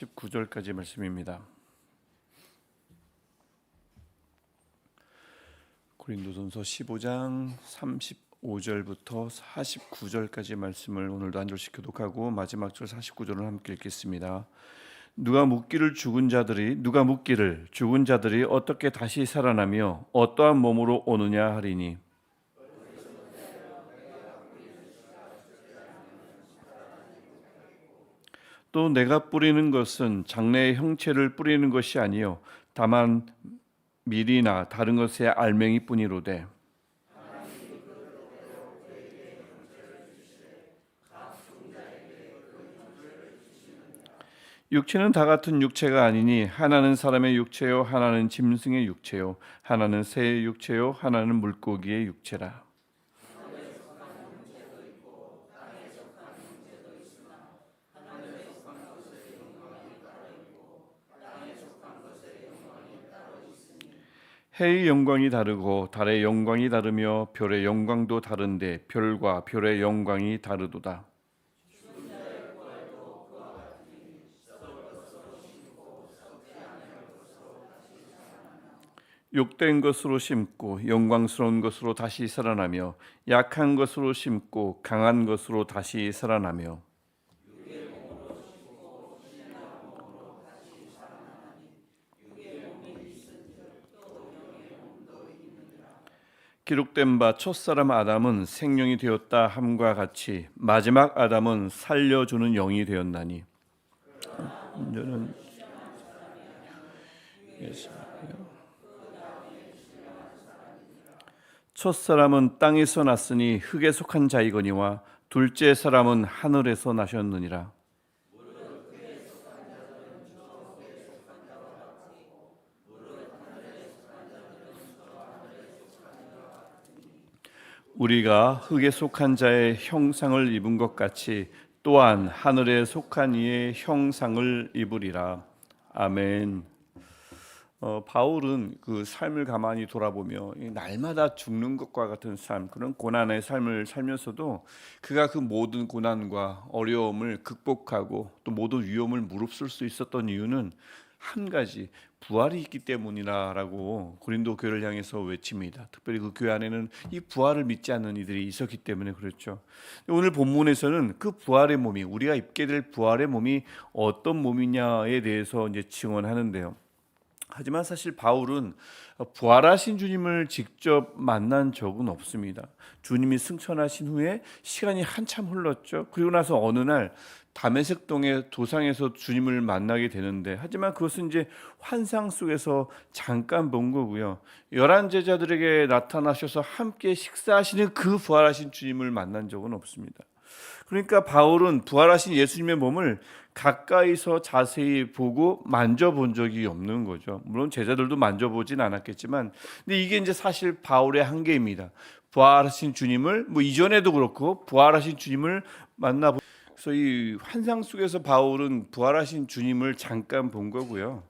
19절까지 말씀입니다. 고린도전서 15장 35절부터 49절까지 말씀을 오늘도 한 절씩 교독하고 마지막 절 49절을 함께 읽겠습니다. 누가 묻기를 죽은 자들이 어떻게 다시 살아나며 어떠한 몸으로 오느냐 하리니 또 내가 뿌리는 것은 장래의 형체를 뿌리는 것이 아니요 다만 밀이나 다른 것의 알맹이뿐이로되 육체는 다 같은 육체가 아니니 하나는 사람의 육체요 하나는 짐승의 육체요 하나는 새의 육체요 하나는 물고기의 육체라. 해의 영광이 다르고 달의 영광이 다르며 별의 영광도 다른데 별과 별의 영광이 다르도다. 욕된 것으로 심고 영광스러운 것으로 다시 살아나며 약한 것으로 심고 강한 것으로 다시 살아나며 기록된 바 첫사람 아담은 생명이 되었다 함과 같이 마지막 아담은 살려주는 영이 되었나니 저는 첫사람은 땅에서 났으니 흙에 속한 자이거니와 둘째 사람은 하늘에서 나셨느니라. 우리가 흙에 속한 자의 형상을 입은 것 같이 또한 하늘에 속한 이의 형상을 입으리라. 아멘. 바울은 그 삶을 가만히 돌아보며 날마다 죽는 것과 같은 삶, 그런 고난의 삶을 살면서도 그가 그 모든 고난과 어려움을 극복하고 또 모든 위험을 무릅쓸 수 있었던 이유는 한 가지, 부활이 있기 때문이라고 고린도 교회를 향해서 외칩니다. 특별히 그 교회 안에는 이 부활을 믿지 않는 이들이 있었기 때문에 그렇죠. 오늘 본문에서는 그 부활의 몸이, 우리가 입게 될 부활의 몸이 어떤 몸이냐에 대해서 이제 증언하는데요. 하지만 사실 바울은 부활하신 주님을 직접 만난 적은 없습니다. 주님이 승천하신 후에 시간이 한참 흘렀죠. 그리고 나서 어느 날 다메섹 동의 도상에서 주님을 만나게 되는데, 하지만 그것은 이제 환상 속에서 잠깐 본 거고요. 11 제자들에게 나타나셔서 함께 식사하시는 그 부활하신 주님을 만난 적은 없습니다. 그러니까 바울은 부활하신 예수님의 몸을 가까이서 자세히 보고 만져본 적이 없는 거죠. 물론 제자들도 만져보진 않았겠지만, 근데 이게 이제 사실 바울의 한계입니다. 부활하신 주님을 이전에도 그렇고 부활하신 주님을 만나보. 그래서 이 환상 속에서 바울은 부활하신 주님을 잠깐 본 거고요.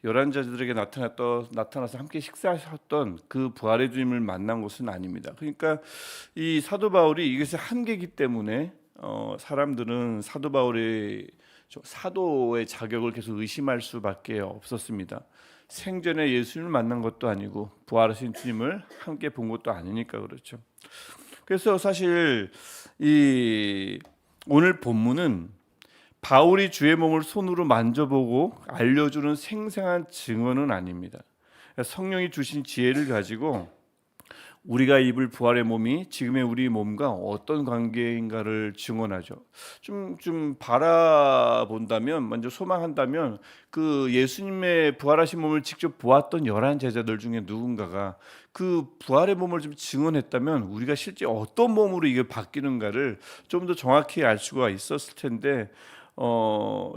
11 제자들에게 나타나서 함께 식사하셨던 그 부활의 주님을 만난 것은 아닙니다. 그러니까 이 사도 바울이 이것의 한계이기 때문에 사람들은 사도 바울의 사도의 자격을 계속 의심할 수밖에 없었습니다. 생전에 예수님을 만난 것도 아니고 부활하신 주님을 함께 본 것도 아니니까 그렇죠. 그래서 사실 이 오늘 본문은 바울이 주의 몸을 손으로 만져보고 알려주는 생생한 증언은 아닙니다. 성령이 주신 지혜를 가지고 우리가 입을 부활의 몸이 지금의 우리 몸과 어떤 관계인가를 증언하죠. 좀 바라본다면, 먼저 소망한다면, 그 예수님의 부활하신 몸을 직접 보았던 11 제자들 중에 누군가가 그 부활의 몸을 좀 증언했다면 우리가 실제 어떤 몸으로 이게 바뀌는가를 좀 더 정확히 알 수가 있었을 텐데,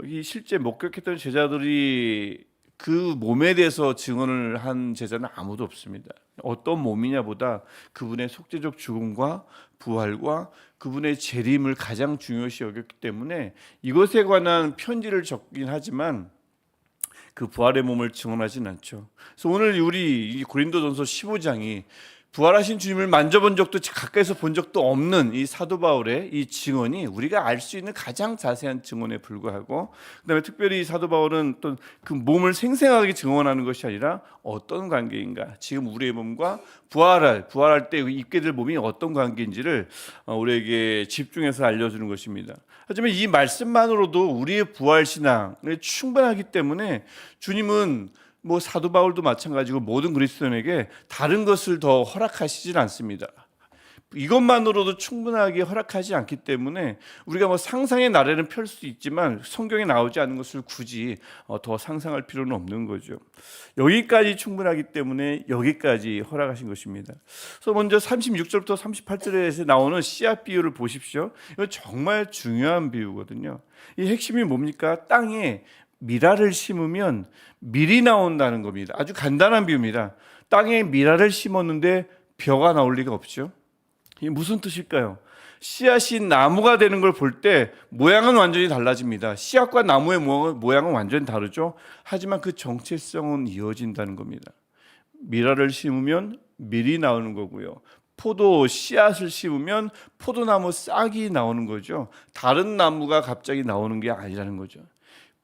이 실제 목격했던 제자들이 그 몸에 대해서 증언을 한 제자는 아무도 없습니다. 어떤 몸이냐보다 그분의 속죄적 죽음과 부활과 그분의 재림을 가장 중요시 여겼기 때문에 이것에 관한 편지를 적긴 하지만 그 부활의 몸을 증언하진 않죠. 그래서 오늘 우리 고린도전서 15장이 부활하신 주님을 만져본 적도 가까이서 본 적도 없는 이 사도 바울의 이 증언이 우리가 알 수 있는 가장 자세한 증언에 불과하고, 그다음에 특별히 이 사도 바울은 또 그 몸을 생생하게 증언하는 것이 아니라 어떤 관계인가, 지금 우리의 몸과 부활할 때 입게 될 몸이 어떤 관계인지를 우리에게 집중해서 알려주는 것입니다. 하지만 이 말씀만으로도 우리의 부활 신앙에 충분하기 때문에 주님은 사도 바울도 마찬가지고 모든 그리스도인에게 다른 것을 더 허락하시질 않습니다. 이것만으로도 충분하게 허락하지 않기 때문에 우리가 상상의 나래는 펼 수 있지만 성경에 나오지 않은 것을 굳이 더 상상할 필요는 없는 거죠. 여기까지 충분하기 때문에 여기까지 허락하신 것입니다. 그래서 먼저 36절부터 38절에서 나오는 씨앗 비유를 보십시오. 이건 정말 중요한 비유거든요. 이 핵심이 뭡니까? 땅에 미라를 심으면 밀이 나온다는 겁니다. 아주 간단한 비유입니다. 땅에 미라를 심었는데 벼가 나올 리가 없죠. 이게 무슨 뜻일까요? 씨앗이 나무가 되는 걸 볼 때 모양은 완전히 달라집니다. 씨앗과 나무의 모양은 완전히 다르죠. 하지만 그 정체성은 이어진다는 겁니다. 미라를 심으면 밀이 나오는 거고요. 포도 씨앗을 심으면 포도나무 싹이 나오는 거죠. 다른 나무가 갑자기 나오는 게 아니라는 거죠.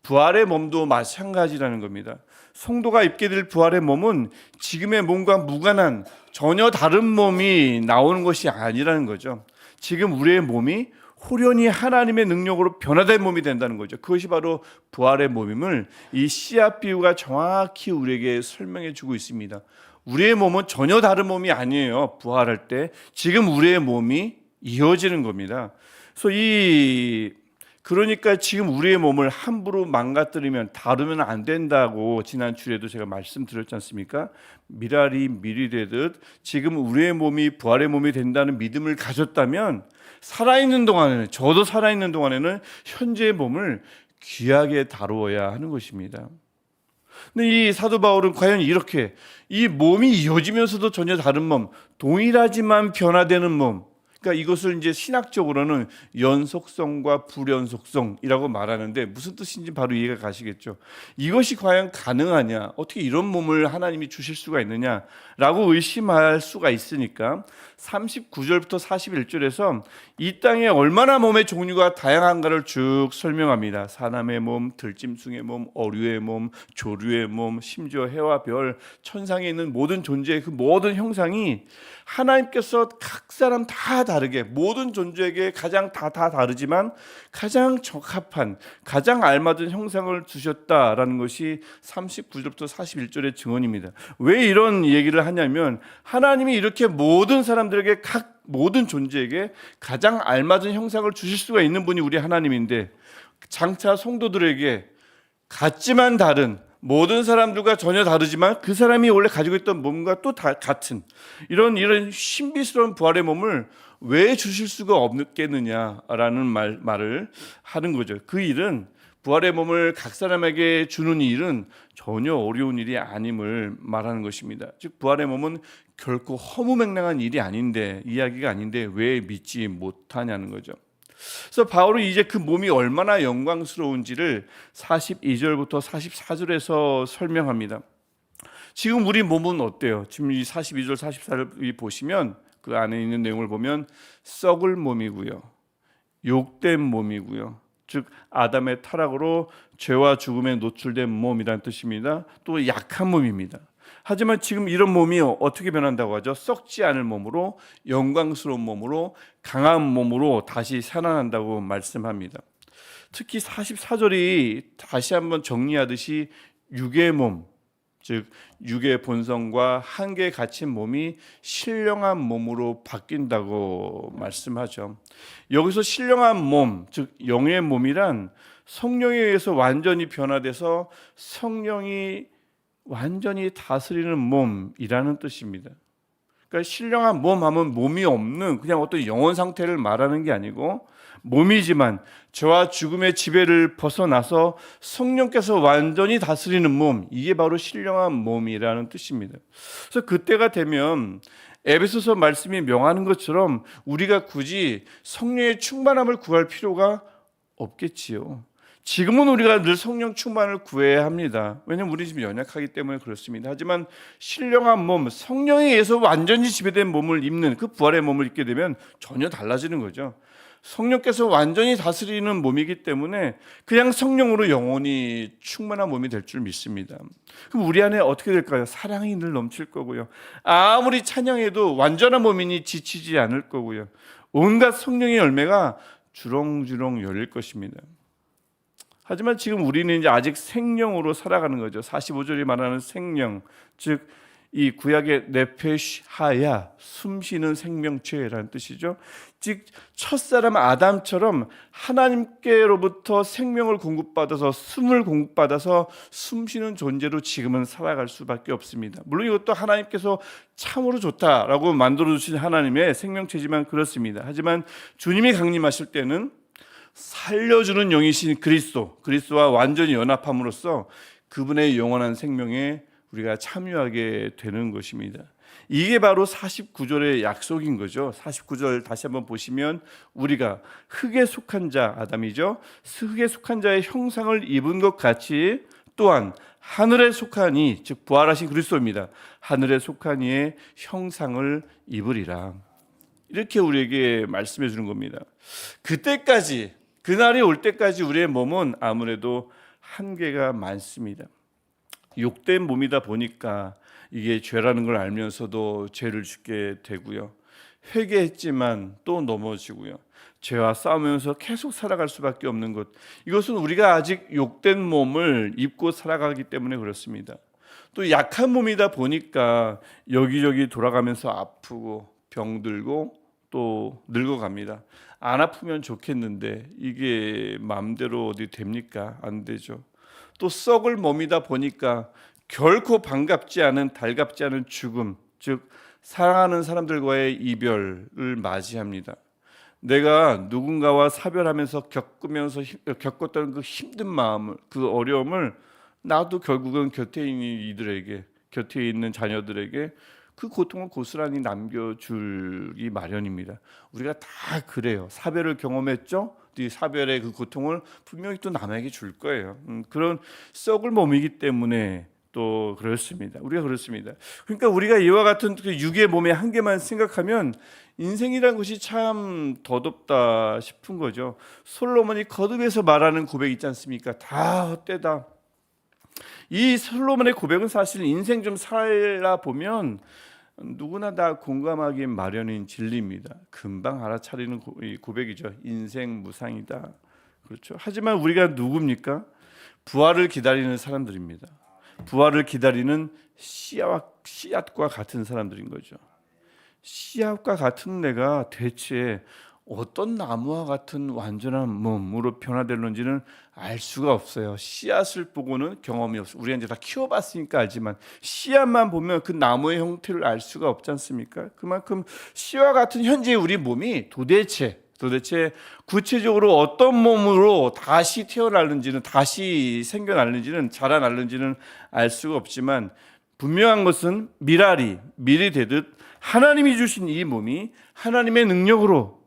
부활의 몸도 마찬가지라는 겁니다. 성도가 입게 될 부활의 몸은 지금의 몸과 무관한 전혀 다른 몸이 나오는 것이 아니라는 거죠. 지금 우리의 몸이 호련히 하나님의 능력으로 변화된 몸이 된다는 거죠. 그것이 바로 부활의 몸임을 이 씨앗 비유가 정확히 우리에게 설명해 주고 있습니다. 우리의 몸은 전혀 다른 몸이 아니에요. 부활할 때 지금 우리의 몸이 이어지는 겁니다. 그러니까 지금 우리의 몸을 함부로 망가뜨리면, 다루면 안 된다고 지난 주에도 제가 말씀드렸지 않습니까? 미랄이 밀이 되듯 지금 우리의 몸이 부활의 몸이 된다는 믿음을 가졌다면, 살아있는 동안에는, 저도 살아있는 동안에는 현재의 몸을 귀하게 다루어야 하는 것입니다. 근데 이 사도 바울은 과연 이렇게 이 몸이 이어지면서도 전혀 다른 몸, 동일하지만 변화되는 몸, 그러니까 이것을 이제 신학적으로는 연속성과 불연속성이라고 말하는데 무슨 뜻인지 바로 이해가 가시겠죠. 이것이 과연 가능하냐, 어떻게 이런 몸을 하나님이 주실 수가 있느냐라고 의심할 수가 있으니까 39절부터 41절에서 이 땅에 얼마나 몸의 종류가 다양한가를 쭉 설명합니다. 사람의 몸, 들짐승의 몸, 어류의 몸, 조류의 몸, 심지어 해와 별, 천상에 있는 모든 존재의 그 모든 형상이 하나님께서 각 사람 다 다르게, 모든 존재에게 가장 다 다르지만 가장 적합한, 가장 알맞은 형상을 주셨다라는 것이 39절부터 41절의 증언입니다. 왜 이런 얘기를 하냐면, 하나님이 이렇게 모든 사람들에게, 각 모든 존재에게 가장 알맞은 형상을 주실 수가 있는 분이 우리 하나님인데, 장차 성도들에게 같지만 다른, 모든 사람들과 전혀 다르지만 그 사람이 원래 가지고 있던 몸과 또 같은 이런 신비스러운 부활의 몸을 왜 주실 수가 없겠느냐라는 말을 하는 거죠. 그 일은, 부활의 몸을 각 사람에게 주는 일은 전혀 어려운 일이 아님을 말하는 것입니다. 즉 부활의 몸은 결코 허무맹랑한 일이 아닌데, 이야기가 아닌데 왜 믿지 못하냐는 거죠. 그래서 바울은 이제 그 몸이 얼마나 영광스러운지를 42절부터 44절에서 설명합니다. 지금 우리 몸은 어때요? 지금 이 42절 44절 보시면 그 안에 있는 내용을 보면 썩을 몸이고요, 욕된 몸이고요, 즉 아담의 타락으로 죄와 죽음에 노출된 몸이라는 뜻입니다. 또 약한 몸입니다. 하지만 지금 이런 몸이 어떻게 변한다고 하죠? 썩지 않을 몸으로, 영광스러운 몸으로, 강한 몸으로 다시 살아난다고 말씀합니다. 특히 44절이 다시 한번 정리하듯이 육의 몸, 즉 육의 본성과 한계 갇힌 몸이 신령한 몸으로 바뀐다고 말씀하죠. 여기서 신령한 몸, 즉 영의 몸이란 성령에 의해서 완전히 변화돼서 성령이 완전히 다스리는 몸이라는 뜻입니다. 그러니까 신령한 몸 하면 몸이 없는 그냥 어떤 영혼 상태를 말하는 게 아니고, 몸이지만 죄와 죽음의 지배를 벗어나서 성령께서 완전히 다스리는 몸, 이게 바로 신령한 몸이라는 뜻입니다. 그래서 그때가 되면 에베소서 말씀이 명하는 것처럼 우리가 굳이 성령의 충만함을 구할 필요가 없겠지요. 지금은 우리가 늘 성령 충만을 구해야 합니다. 왜냐하면 우리 지금 연약하기 때문에 그렇습니다. 하지만 신령한 몸, 성령에 의해서 완전히 지배된 몸을 입는 그 부활의 몸을 입게 되면 전혀 달라지는 거죠. 성령께서 완전히 다스리는 몸이기 때문에 그냥 성령으로 영원히 충만한 몸이 될 줄 믿습니다. 그럼 우리 안에 어떻게 될까요? 사랑이 늘 넘칠 거고요. 아무리 찬양해도 완전한 몸이니 지치지 않을 거고요. 온갖 성령의 열매가 주렁주렁 열릴 것입니다. 하지만 지금 우리는 이제 아직 생령으로 살아가는 거죠. 45절이 말하는 생령, 즉 이 구약의 네페시 하야, 숨쉬는 생명체라는 뜻이죠. 즉 첫사람 아담처럼 하나님께로부터 생명을 공급받아서 숨을 공급받아서 숨쉬는 존재로 지금은 살아갈 수밖에 없습니다. 물론 이것도 하나님께서 참으로 좋다라고 만들어 주신 하나님의 생명체지만 그렇습니다. 하지만 주님이 강림하실 때는 살려주는 영이신 그리스도와 완전히 연합함으로써 그분의 영원한 생명에 우리가 참여하게 되는 것입니다. 이게 바로 49절의 약속인 거죠. 49절 다시 한번 보시면 우리가 흙에 속한 자, 아담이죠. 흙에 속한 자의 형상을 입은 것 같이 또한 하늘에 속한 이, 즉 부활하신 그리스도입니다. 하늘에 속한 이의 형상을 입으리라. 이렇게 우리에게 말씀해 주는 겁니다. 그때까지, 그날이 올 때까지 우리의 몸은 아무래도 한계가 많습니다. 욕된 몸이다 보니까 이게 죄라는 걸 알면서도 죄를 짓게 되고요. 회개했지만 또 넘어지고요. 죄와 싸우면서 계속 살아갈 수밖에 없는 것. 이것은 우리가 아직 욕된 몸을 입고 살아가기 때문에 그렇습니다. 또 약한 몸이다 보니까 여기저기 돌아가면서 아프고 병들고 또 늙어갑니다. 안 아프면 좋겠는데 이게 마음대로 어디 됩니까? 안 되죠. 또 썩을 몸이다 보니까 결코 반갑지 않은 달갑지 않은 죽음, 즉 사랑하는 사람들과의 이별을 맞이합니다. 내가 누군가와 사별하면서 겪었던 그 힘든 마음을, 그 어려움을 나도 결국은 곁에 있는 자녀들에게 그 고통을 고스란히 남겨주기 마련입니다. 우리가 다 그래요. 사별을 경험했죠? 이 사별의 그 고통을 분명히 또 남에게 줄 거예요. 그런 썩을 몸이기 때문에 또 그렇습니다. 우리가 그렇습니다. 그러니까 우리가 이와 같은 그 육의 몸의 한계만 생각하면 인생이라는 것이 참 더덥다 싶은 거죠. 솔로몬이 거듭해서 말하는 고백 있지 않습니까? 다 헛되다. 이 솔로몬의 고백은 사실 인생 좀 살아보면 누구나 다 공감하기 마련인 진리입니다. 금방 알아차리는 고백이죠. 인생 무상이다. 그렇죠. 하지만 우리가 누굽니까? 부활을 기다리는 사람들입니다. 부활을 기다리는 씨앗과 같은 사람들인 거죠. 씨앗과 같은 내가 대체 어떤 나무와 같은 완전한 몸으로 변화되는지는 알 수가 없어요. 씨앗을 보고는 경험이 없어요. 우리가 이제 다 키워봤으니까 알지만 씨앗만 보면 그 나무의 형태를 알 수가 없지 않습니까? 그만큼 씨와 같은 현재의 우리 몸이 도대체 구체적으로 어떤 몸으로 다시 태어날는지는, 다시 생겨날는지는, 자라날는지는 알 수가 없지만 분명한 것은 밀이 되듯 하나님이 주신 이 몸이 하나님의 능력으로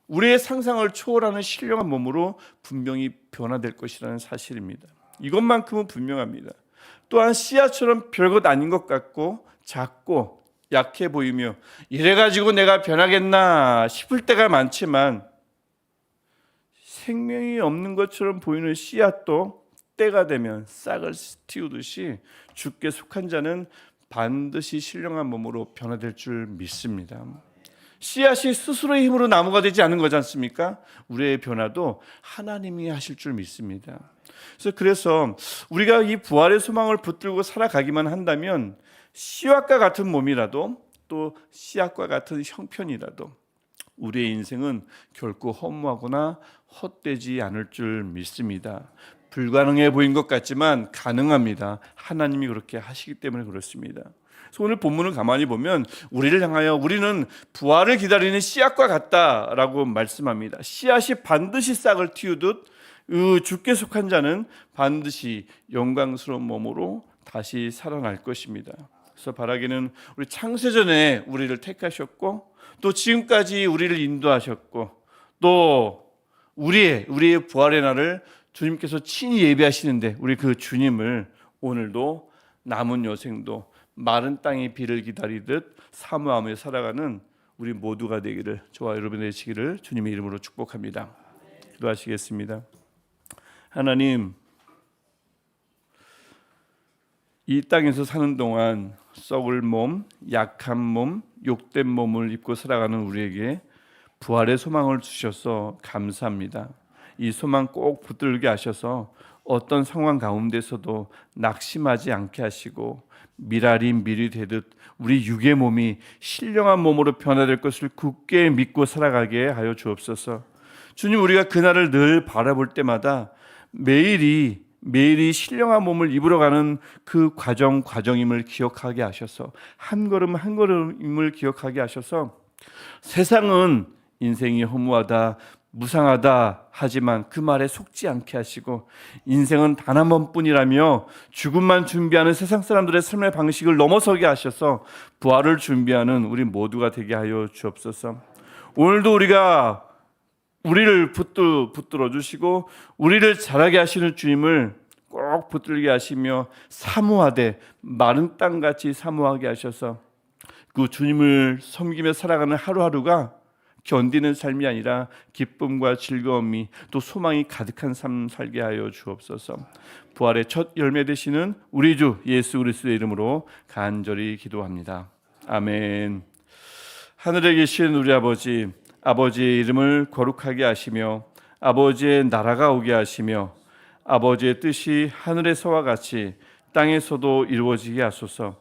우리의 상상을 초월하는 신령한 몸으로 분명히 변화될 것이라는 사실입니다. 이것만큼은 분명합니다. 또한 씨앗처럼 별것 아닌 것 같고 작고 약해 보이며 이래가지고 내가 변하겠나 싶을 때가 많지만 생명이 없는 것처럼 보이는 씨앗도 때가 되면 싹을 틔우듯이 죽게 속한 자는 반드시 신령한 몸으로 변화될 줄 믿습니다. 씨앗이 스스로의 힘으로 나무가 되지 않은 거지 않습니까? 우리의 변화도 하나님이 하실 줄 믿습니다. 그래서 우리가 이 부활의 소망을 붙들고 살아가기만 한다면 씨앗과 같은 몸이라도 또 씨앗과 같은 형편이라도 우리의 인생은 결코 허무하거나 헛되지 않을 줄 믿습니다. 불가능해 보인 것 같지만 가능합니다. 하나님이 그렇게 하시기 때문에 그렇습니다. 그래서 오늘 본문을 가만히 보면 우리를 향하여 우리는 부활을 기다리는 씨앗과 같다라고 말씀합니다. 씨앗이 반드시 싹을 틔우듯 죽게 속한 자는 반드시 영광스러운 몸으로 다시 살아날 것입니다. 그래서 바라기는 우리 창세전에 우리를 택하셨고 또 지금까지 우리를 인도하셨고 또 우리의 부활의 날을 주님께서 친히 예비하시는데 우리 그 주님을 오늘도 남은 여생도 마른 땅의 비를 기다리듯 사모하며 살아가는 우리 모두가 되기를, 저와 여러분 되시기를 주님의 이름으로 축복합니다. 기도하시겠습니다. 하나님, 이 땅에서 사는 동안 썩을 몸, 약한 몸, 욕된 몸을 입고 살아가는 우리에게 부활의 소망을 주셔서 감사합니다. 이 소망 꼭 붙들게 하셔서 어떤 상황 가운데서도 낙심하지 않게 하시고 미랄이 밀이 되듯 우리 육의 몸이 신령한 몸으로 변화될 것을 굳게 믿고 살아가게 하여 주옵소서. 주님, 우리가 그날을 늘 바라볼 때마다 매일이 신령한 몸을 입으러가는 그 과정임을 기억하게 하셔서 한 걸음 한 걸음임을 기억하게 하셔서 세상은 인생이 허무하다, 무상하다 하지만 그 말에 속지 않게 하시고 인생은 단 한 번뿐이라며 죽음만 준비하는 세상 사람들의 삶의 방식을 넘어서게 하셔서 부활을 준비하는 우리 모두가 되게 하여 주옵소서. 오늘도 우리를 붙들어 주시고 우리를 자라게 하시는 주님을 꼭 붙들게 하시며 사모하되 마른 땅같이 사모하게 하셔서 그 주님을 섬기며 살아가는 하루하루가 견디는 삶이 아니라 기쁨과 즐거움이 또 소망이 가득한 삶 살게 하여 주옵소서. 부활의 첫 열매 되시는 우리 주 예수 그리스도의 이름으로 간절히 기도합니다. 아멘. 하늘에 계신 우리 아버지, 아버지의 이름을 거룩하게 하시며 아버지의 나라가 오게 하시며 아버지의 뜻이 하늘에서와 같이 땅에서도 이루어지게 하소서.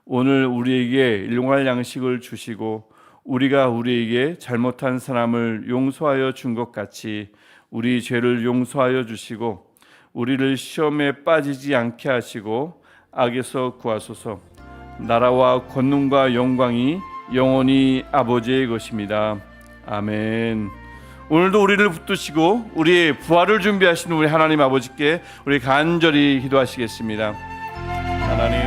오늘 우리에게 일용할 양식을 주시고 우리가 우리에게 잘못한 사람을 용서하여 준 것 같이 우리 죄를 용서하여 주시고 우리를 시험에 빠지지 않게 하시고 악에서 구하소서. 나라와 권능과 영광이 영원히 아버지의 것입니다. 아멘. 오늘도 우리를 붙드시고 우리의 부활을 준비하시는 우리 하나님 아버지께 우리 간절히 기도하시겠습니다. 하나님,